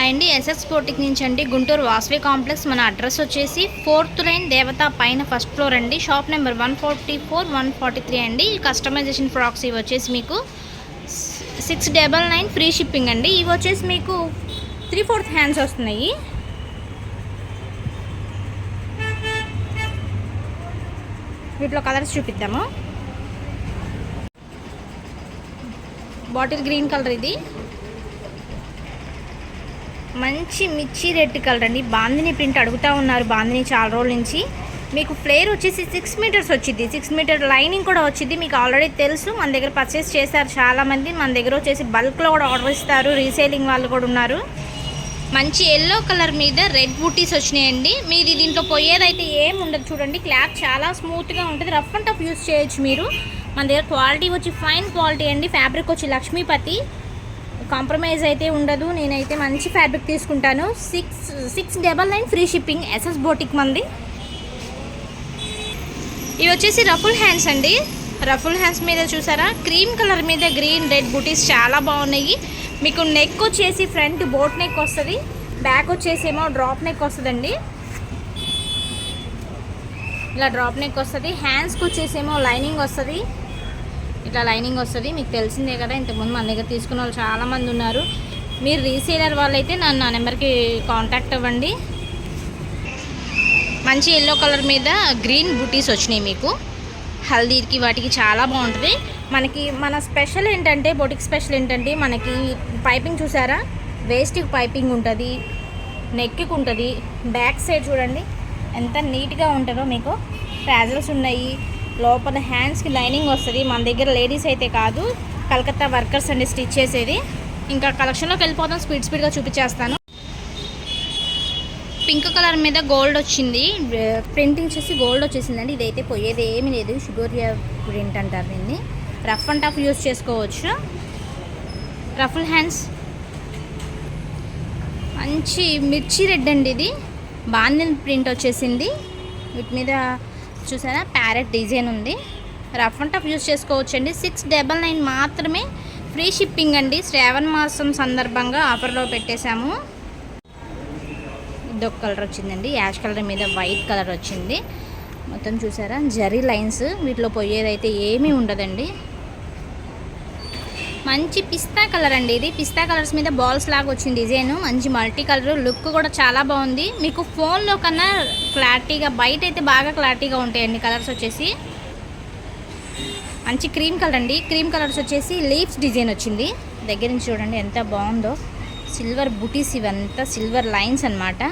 Hi అండి, SS boutique నుంచి అండి, గుంటూరు వాసవి కాంప్లెక్స్. మన అడ్రస్ వచ్చేసి 4th లైన్ దేవత పైన ఫస్ట్ ఫ్లోర్ అండి. షాప్ నెంబర్ 144, 143 అండి. కస్టమైజేషన్ ఫ్రాక్స్ ఇవి వచ్చేసి మీకు 699 ఫ్రీ షిప్పింగ్ అండి. ఇవి వచ్చేసి మీకు 3/4 హ్యాండ్స్ వస్తున్నాయి. వీటిలో కలర్స్ చూపిద్దాము. బాటిల్ గ్రీన్ కలర్, ఇది మంచి మిర్చి రెడ్ కలర్ అండి. బాందిని ప్రింట్ అడుగుతూ ఉన్నారు, బాందిని చాలా రోజుల నుంచి. మీకు ఫ్లేర్ వచ్చేసి 6 మీటర్స్ వచ్చింది, 6 మీటర్ లైనింగ్ కూడా వచ్చింది. మీకు ఆల్రెడీ తెలుసు, మన దగ్గర పర్చేస్ చేశారు చాలామంది. మన దగ్గర వచ్చేసి బల్క్లో కూడా ఆర్డర్ ఇస్తారు, రీసేలింగ్ వాళ్ళు కూడా ఉన్నారు. మంచి ఎల్లో కలర్ మీద రెడ్ బూటీస్ వచ్చినాయండి. మీది దీంట్లో పోయేదైతే ఏం ఉండదు. చూడండి, క్లాత్ చాలా స్మూత్గా ఉంటుంది, రఫ్ అండ్ టఫ్ యూస్ చేయొచ్చు మీరు. మన దగ్గర క్వాలిటీ వచ్చి ఫైన్ క్వాలిటీ అండి. ఫ్యాబ్రిక్ వచ్చి లక్ష్మీపతి, కాంప్రమైజ్ అయితే ఉండదు. నేనైతే మంచి ఫ్యాబ్రిక్ తీసుకుంటాను. 699 ఫ్రీ షిప్పింగ్. ఎస్ఎస్ బోటిక్ మంది. ఇవి వచ్చేసి రఫుల్ హ్యాండ్స్ అండి. రఫుల్ హ్యాండ్స్ మీద చూసారా, క్రీమ్ కలర్ మీద గ్రీన్ రెడ్ బూటీస్ చాలా బాగున్నాయి. మీకు నెక్ వచ్చేసి ఫ్రంట్ బోట్ నెక్ వస్తుంది, బ్యాక్ వచ్చేసి ఏమో డ్రాప్ నెక్ వస్తుందండి. ఇలా డ్రాప్ నెక్ వస్తుంది. హ్యాండ్స్కి వచ్చేసి ఏమో లైనింగ్ వస్తుంది, ఇట్లా లైనింగ్ వస్తుంది. మీకు తెలిసిందే కదా, ఇంతకుముందు మన దగ్గర తీసుకున్న వాళ్ళు చాలామంది ఉన్నారు. మీరు రీసేలర్ వాళ్ళైతే నా నెంబర్కి కాంటాక్ట్ అవ్వండి. మంచి ఎల్లో కలర్ మీద గ్రీన్ బూటీస్ వచ్చినాయి మీకు. హల్దీకి వాటికి చాలా బాగుంటుంది. మన స్పెషల్ ఏంటంటే, బొటిక్ స్పెషల్ ఏంటంటే, మనకి పైపింగ్ చూసారా, వేస్ట్కి పైపింగ్ ఉంటుంది, నెక్కి ఉంటుంది. బ్యాక్ సైడ్ చూడండి ఎంత నీట్గా ఉంటుందో. మీకు ట్రాజల్స్ ఉన్నాయి. లోపల హ్యాండ్స్కి లైనింగ్ వస్తుంది. మన దగ్గర లేడీస్ అయితే కాదు, కలకత్తా వర్కర్స్ అండి స్టిచ్ చేసేది. ఇంకా కలెక్షన్లోకి వెళ్ళిపోతాం, స్పీడ్గా చూపించేస్తాను. పింక్ కలర్ మీద గోల్డ్ వచ్చింది, ప్రింటింగ్ వచ్చేసి గోల్డ్ వచ్చేసిందండి. ఇదైతే పోయేది ఏమీ లేదు, షుగోరియా ప్రింట్ అంటారు దీన్ని. రఫ్ అండ్ టఫ్ యూస్ చేసుకోవచ్చు. రఫుల్ హ్యాండ్స్, మంచి మిర్చి రెడ్ అండి. ఇది బాందిల్ ప్రింట్ వచ్చేసింది. వీటి మీద చూసారా ప్యారెట్ డిజైన్ ఉంది. రఫ్ అండ్ టఫ్ యూస్ చేసుకోవచ్చు అండి. 699 మాత్రమే ఫ్రీ షిప్పింగ్ అండి. శ్రావణ మాసం సందర్భంగా ఆఫర్లో పెట్టేశాము. ఇదొక కలర్ వచ్చిందండి, యాష్ కలర్ మీద వైట్ కలర్ వచ్చింది. మొత్తం చూసారా జరీ లైన్స్. వీటిలో పోయేదైతే ఏమీ ఉండదండి. మంచి పిస్తా కలర్ అండి. ఇది పిస్తా కలర్స్ మీద బాల్స్ లాగా వచ్చింది డిజైన్. మంచి మల్టీ కలర్, లుక్ కూడా చాలా బాగుంది. మీకు ఫోన్లో కన్నా క్లారిటీగా, బయట అయితే బాగా క్లారిటీగా ఉంటాయండి కలర్స్ వచ్చేసి. మంచి క్రీమ్ కలర్ అండి. క్రీమ్ కలర్స్ వచ్చేసి లీవ్స్ డిజైన్ వచ్చింది. దగ్గర నుంచి చూడండి ఎంత బాగుందో. సిల్వర్ బుటీస్, ఇవంతా సిల్వర్ లైన్స్ అన్నమాట.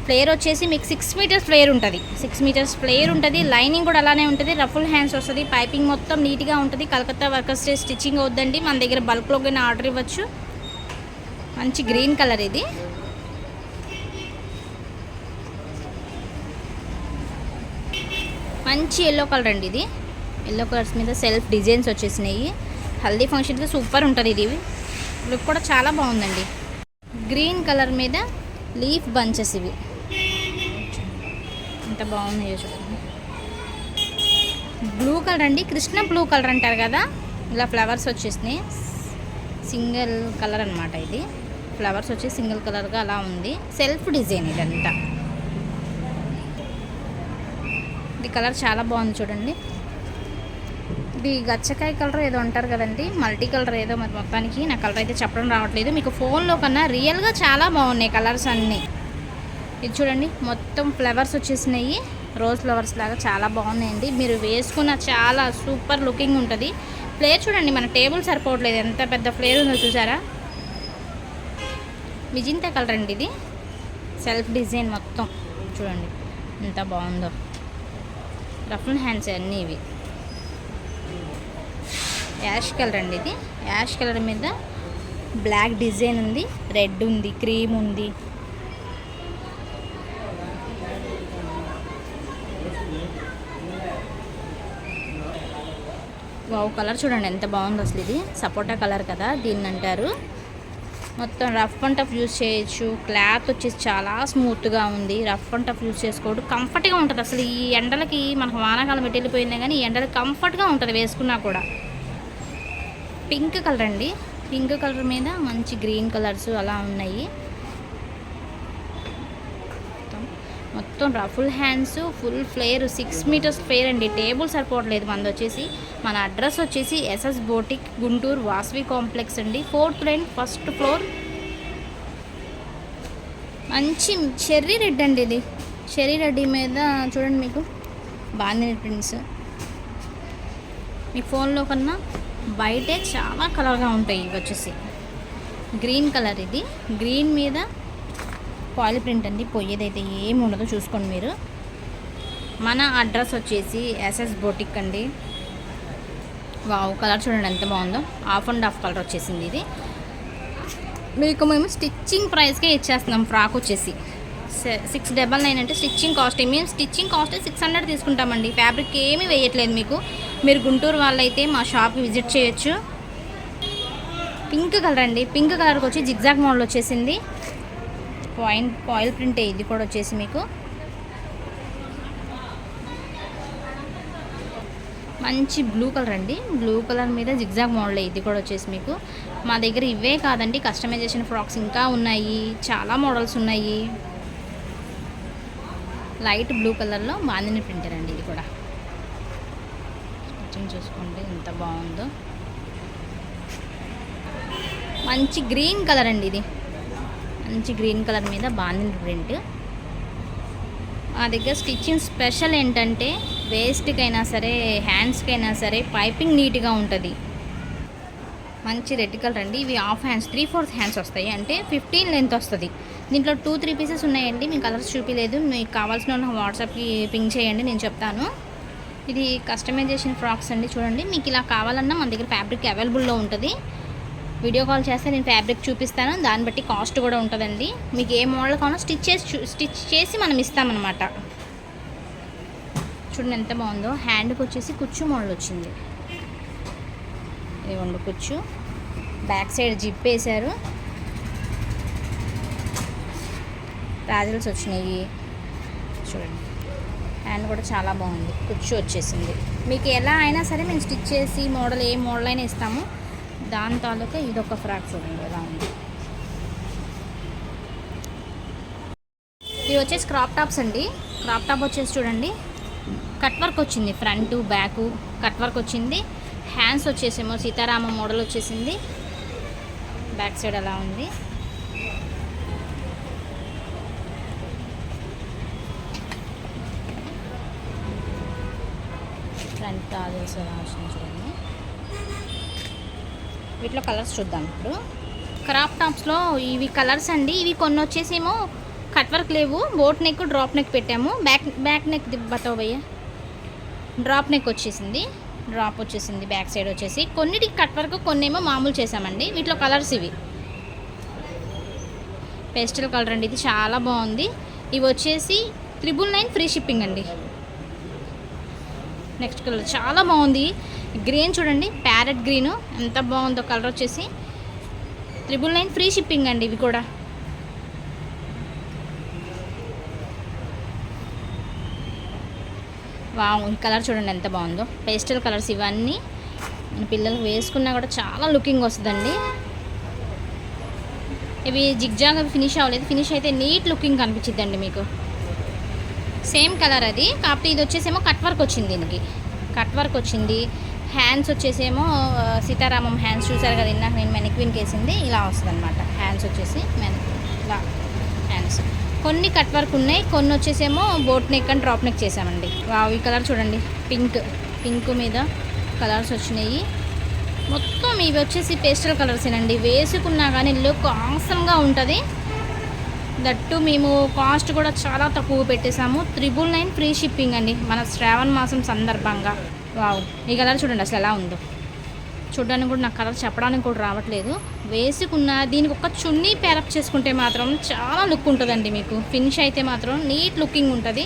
ఫ్లేర్ వచ్చేసి మీకు 6 మీటర్స్ ఫ్లేర్ ఉంటుంది, 6 మీటర్స్ ఫ్లేర్ ఉంటుంది. లైనింగ్ కూడా అలానే ఉంటుంది. రఫుల్ హ్యాండ్స్ వస్తుంది. పైపింగ్ మొత్తం నీట్గా ఉంటుంది. కలకత్తా వర్కర్స్ స్టిచ్చింగ్ అవుద్దండి. మన దగ్గర బల్క్లోకి ఆర్డర్ ఇవ్వచ్చు. మంచి గ్రీన్ కలర్ ఇది. మంచి ఎల్లో కలర్ అండి. ఇది ఎల్లో కలర్స్ మీద సెల్ఫ్ డిజైన్స్ వచ్చేసినాయి. హల్దీ ఫంక్షన్కి సూపర్ ఉంటుంది. ఇది లుక్ కూడా చాలా బాగుందండి. గ్రీన్ కలర్ మీద లీఫ్ బంచెస్, ఇవి ఎంత బాగున్నాయో చూడండి. బ్లూ కలర్ అండి, కృష్ణ బ్లూ కలర్ అంటారు కదా, ఇలా ఫ్లవర్స్ వచ్చేసినాయి. సింగిల్ కలర్ అనమాట. ఇది ఫ్లవర్స్ వచ్చి సింగిల్ కలర్గా అలా ఉంది. సెల్ఫ్ డిజైన్ ఇదంతా. ఇది కలర్ చాలా బాగుంది చూడండి. ఇది గచ్చకాయ కలర్ ఏదో అంటారు కదండి, మల్టీ కలర్ ఏదో. మరి మొత్తానికి నా కలర్ అయితే చెప్పడం రావట్లేదు. మీకు ఫోన్లో కన్నా రియల్గా చాలా బాగున్నాయి కలర్స్ అన్నీ. ఇది చూడండి మొత్తం ఫ్లవర్స్ వచ్చేసినాయి, రోజ్ ఫ్లవర్స్ లాగా చాలా బాగున్నాయండి. మీరు వేసుకున్న చాలా సూపర్ లుకింగ్ ఉంటుంది. ఫ్లేర్ చూడండి, మన టేబుల్ సరిపోవట్లేదు, ఎంత పెద్ద ఫ్లేర్ ఉందో చూసారా. మిజింతా కలర్ అండి. ఇది సెల్ఫ్ డిజైన్ మొత్తం చూడండి ఎంత బాగుందో. రఫుల్ హ్యాండ్స్ అన్నీ ఇవి. యాష్ కలర్ అండి. ఇది యాష్ కలర్ మీద బ్లాక్ డిజైన్ ఉంది, రెడ్ ఉంది, క్రీమ్ ఉంది. వావ్, కలర్ చూడండి ఎంత బాగుందో అసలు. ఇది సపోటా కలర్ కదా దీన్ని అంటారు. మొత్తం రఫ్ అండ్ టఫ్ యూస్ చేయొచ్చు. క్లాత్ వచ్చేసి చాలా స్మూత్గా ఉంది. రఫ్ అండ్ టఫ్ యూస్ చేసుకోవడం కంఫర్ట్గా ఉంటుంది. అసలు ఈ ఎండలకి మనకు వానాకాలం పెట్టి వెళ్ళిపోయిందే కానీ ఈ ఎండలకి కంఫర్ట్గా ఉంటుంది వేసుకున్నా కూడా. పింక్ కలర్ అండి. పింక్ కలర్ మీద మంచి గ్రీన్ కలర్స్ అలా ఉన్నాయి. మొత్తం ruffle hands, full flare, 6 metres flare అండి. టేబుల్ సరిపోవట్లేదు. మనది వచ్చేసి మన అడ్రస్ వచ్చేసి SS boutique, Guntur, Vasavi complex అండి, 4th లైన్, 1st ఫ్లోర్. మంచి చెర్రీ రెడ్ అండి ఇది. చెర్రీ రెడ్ మీద చూడండి మీకు బాందిని ప్రింట్స్. మీ ఫోన్లో కన్నా బయటే చాలా కలర్గా ఉంటాయి. ఇవి వచ్చేసి గ్రీన్ కలర్, ఇది గ్రీన్ మీద ఫాయిల్ ప్రింట్ అండి. పోయేదైతే ఏమి ఉండదో చూసుకోండి మీరు. మన అడ్రస్ వచ్చేసి ఎస్ఎస్ బోటిక్ అండి. వావ్, కలర్ చూడండి ఎంత బాగుందో. హాఫ్ అండ్ హాఫ్ కలర్ వచ్చేసింది ఇది. మీకు మేము స్టిచ్చింగ్ ప్రైస్కే ఇచ్చేస్తున్నాం. ఫ్రాక్ వచ్చేసి 699 అంటే స్టిచ్చింగ్ కాస్ట్. మేము స్టిచ్చింగ్ కాస్ట్ 600 తీసుకుంటామండి. ఫ్యాబ్రిక్ ఏమీ వేయట్లేదు మీకు. మీరు గుంటూరు వాళ్ళైతే మా షాప్కి విజిట్ చేయొచ్చు. పింక్ కలర్ అండి. పింక్ కలర్కి వచ్చి జిగ్జాగ్ మోడల్ వచ్చేసింది. ఫాయిల్ ప్రింటే ఇది కూడా వచ్చేసి మీకు. మంచి బ్లూ కలర్ అండి. బ్లూ కలర్ మీద జిగ్జాగ్ మోడల్ ఇది కూడా వచ్చేసి మీకు. మా దగ్గర ఇవే కాదండి, కస్టమైజేషన్ ఫ్రాక్స్ ఇంకా ఉన్నాయి. చాలా మోడల్స్ ఉన్నాయి. లైట్ బ్లూ కలర్లో బాందిని ప్రింటర్ అండి ఇది కూడా. స్టిచ్చింగ్ చూసుకోండి ఎంత బాగుందో. మంచి గ్రీన్ కలర్ అండి ఇది. మంచి గ్రీన్ కలర్ మీద బాందిని ప్రింట్. మా దగ్గర స్టిచ్చింగ్ స్పెషల్ ఏంటంటే వేస్ట్కైనా సరే, హ్యాండ్స్కైనా సరే పైపింగ్ నీట్గా ఉంటుంది. మంచి రెడ్ కలర్ అండి. ఇవి హాఫ్ హ్యాండ్స్, 3/4 హ్యాండ్స్ వస్తాయి. అంటే 15 లెంత్ వస్తుంది. దీంట్లో 2-3 పీసెస్ ఉన్నాయండి. మీకు కలర్స్ చూపించలేదు. మీకు కావాల్సిన వాళ్ళు వాట్సాప్కి పింక్ చేయండి, నేను చెప్తాను. ఇది కస్టమైజేషన్ ఫ్రాక్స్ అండి. చూడండి, మీకు ఇలా కావాలన్నా మన దగ్గర ఫ్యాబ్రిక్ అవైలబుల్లో ఉంటుంది. వీడియో కాల్ చేస్తే నేను ఫ్యాబ్రిక్ చూపిస్తాను. దాన్ని బట్టి కాస్ట్ కూడా ఉంటుందండి. మీకు ఏ మోడల్ కావాలో స్టిచ్ చేసి మనం ఇస్తామన్నమాట. చూడండి ఎంత బాగుందో. హ్యాండ్కి వచ్చేసి కుచ్చు మోడల్ వచ్చింది. ఇదిగోండి కుచ్చు. బ్యాక్ సైడ్ జిప్ వేశారు. టాజిల్స్ వచ్చినాయి. చూడండి హ్యాండ్ కూడా చాలా బాగుంది. కుచ్చు వచ్చేసింది. మీకు ఎలా అయినా సరే మేము స్టిచ్ చేసి మోడల్ ఏ మోడల్ అయినా ఇస్తాము. దాని తాలూకా ఇదొక ఫ్రాక్ చూడండి ఎలా ఉంది. ఇవి వచ్చేసి క్రాప్ టాప్స్ అండి. క్రాప్ టాప్ వచ్చేసి చూడండి కట్ వర్క్ వచ్చింది. ఫ్రంట్ బ్యాక్ కట్ వర్క్ వచ్చింది. హ్యాండ్స్ వచ్చేసేమో సీతారామ మోడల్ వచ్చేసింది. బ్యాక్ సైడ్ అలా ఉంది. ఫ్రంట్ టాజల్స్ అలా వచ్చింది చూడండి. వీటిలో కలర్స్ చూద్దాం ఇప్పుడు. క్రాప్ టాప్స్లో ఇవి కలర్స్ అండి. ఇవి కొన్ని వచ్చేసేమో కట్ వర్క్ లేవు. బోట్ నెక్, డ్రాప్ నెక్ పెట్టాము. బ్యాక్ నెక్ బతావు భయ్య. డ్రాప్ నెక్ వచ్చేసింది. డ్రాప్ వచ్చేసింది బ్యాక్ సైడ్ వచ్చేసి. కొన్నిటికి కట్ వర్క్, కొన్ని ఏమో మామూలు చేసామండి. వీటిలో కలర్స్ ఇవి పేస్టల్ కలర్ అండి. ఇది చాలా బాగుంది. ఇవి వచ్చేసి 999 ఫ్రీ షిప్పింగ్ అండి. నెక్స్ట్ కలర్ చాలా బాగుంది. గ్రీన్ చూడండి, ప్యారెట్ గ్రీన్ ఎంత బాగుందో కలర్ వచ్చేసి. 999 ఫ్రీ షిప్పింగ్ అండి. ఇవి కూడా వావ్, ఈ కలర్ చూడండి ఎంత బాగుందో. పేస్టల్ కలర్స్ ఇవన్నీ మన పిల్లలు వేసుకున్నా కూడా చాలా లుకింగ్ వస్తుందండి. ఇవి జిగ్జాగ్ ఫినిష్ అవ్వలేదు. ఫినిష్ అయితే నీట్ లుకింగ్ కనిపించిద్దండి మీకు. సేమ్ కలర్ అది, కాకపోతే ఇది వచ్చేసేమో కట్ వర్క్ వచ్చింది. దీనికి కట్ వర్క్ వచ్చింది. హ్యాండ్స్ వచ్చేసేమో సీతారామం హ్యాండ్స్ చూసారు కదా ఇందాక నేను మెనిక్విన్కి వేసింది. ఇలా వస్తుంది అనమాట. హ్యాండ్స్ వచ్చేసి ఇలా హ్యాండ్స్ కొన్ని కట్ వర్క్ ఉన్నాయి. కొన్ని వచ్చేసేమో boat neck and drop neck చేసామండి. ఈ కలర్ చూడండి, పింక్ మీద కలర్స్ వచ్చినాయి. మొత్తం ఇవి వచ్చేసి పేస్టల్ కలర్సేనండి. వేసుకున్నా కానీ లుక్ ఆసమ్గా ఉంటుంది. దట్టు మేము కాస్ట్ కూడా చాలా తక్కువ పెట్టేసాము. 999 ఫ్రీ షిప్పింగ్ అండి మన శ్రావణ మాసం సందర్భంగా. వావ్, ఈ కలర్ చూడండి అసలు ఎలా ఉందో. చూడడానికి కూడా నాకు కలర్ చెప్పడానికి కూడా రావట్లేదు. వేసుకున్న దీనికి ఒక చున్నీ పేరప్ చేసుకుంటే మాత్రం చాలా లుక్ ఉంటుందండి మీకు. ఫినిష్ అయితే మాత్రం నీట్ లుకింగ్ ఉంటుంది.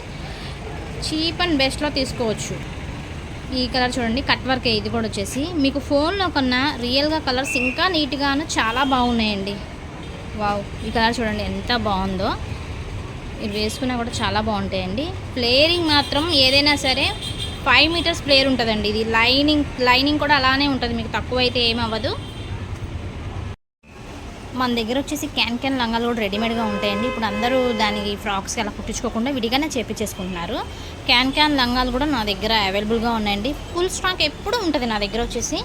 చీప్ అండ్ బెస్ట్లో తీసుకోవచ్చు. ఈ కలర్ చూడండి, కట్ వర్క్. ఇది కూడా వచ్చేసి మీకు ఫోన్లో కన్నా రియల్గా కలర్స్ ఇంకా నీట్గాను చాలా బాగున్నాయండి. వావ్, ఈ కలర్ చూడండి ఎంత బాగుందో. ఇది వేసుకున్నా కూడా చాలా బాగుంటాయండి. ఫ్లేరింగ్ మాత్రం ఏదైనా సరే 5 మీటర్స్ ఫ్లేర్ ఉంటుందండి. ఇది లైనింగ్ కూడా అలానే ఉంటుంది. మీకు తక్కువ అయితే ఏమవ్వదు. మన దగ్గర వచ్చేసి క్యాన్ లంగాలు కూడా రెడీమేడ్గా ఉంటాయండి. ఇప్పుడు అందరూ దానికి ఫ్రాక్స్కి అలా కుట్టించుకోకుండా విడిగానే చేపించేసుకుంటున్నారు. క్యాన్ లంగాలు కూడా నా దగ్గర అవైలబుల్గా ఉన్నాయండి. ఫుల్ స్టాక్ ఎప్పుడు ఉంటుంది నా దగ్గర వచ్చేసి.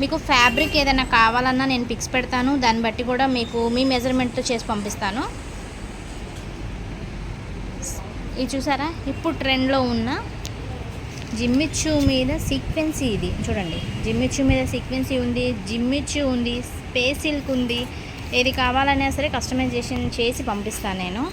మీకు ఫ్యాబ్రిక్ ఏదైనా కావాలన్నా నేను పిక్స్ పెడతాను, దాన్ని బట్టి కూడా మీకు మీ మెజర్మెంట్తో చేసి పంపిస్తాను. ఇది చూసారా, ఇప్పుడు ట్రెండ్లో ఉన్న జిమ్మిచ్చు మీద సీక్వెన్సీ. ఇది చూడండి, జిమ్మిచ్చు మీద సీక్వెన్సీ ఉంది, జిమ్మిచ్చు ఉంది, స్పేస్ సిల్క్ ఉంది. ఏది కావాలన్నా సరే కస్టమైజేషన్ చేసి పంపిస్తాను నేను.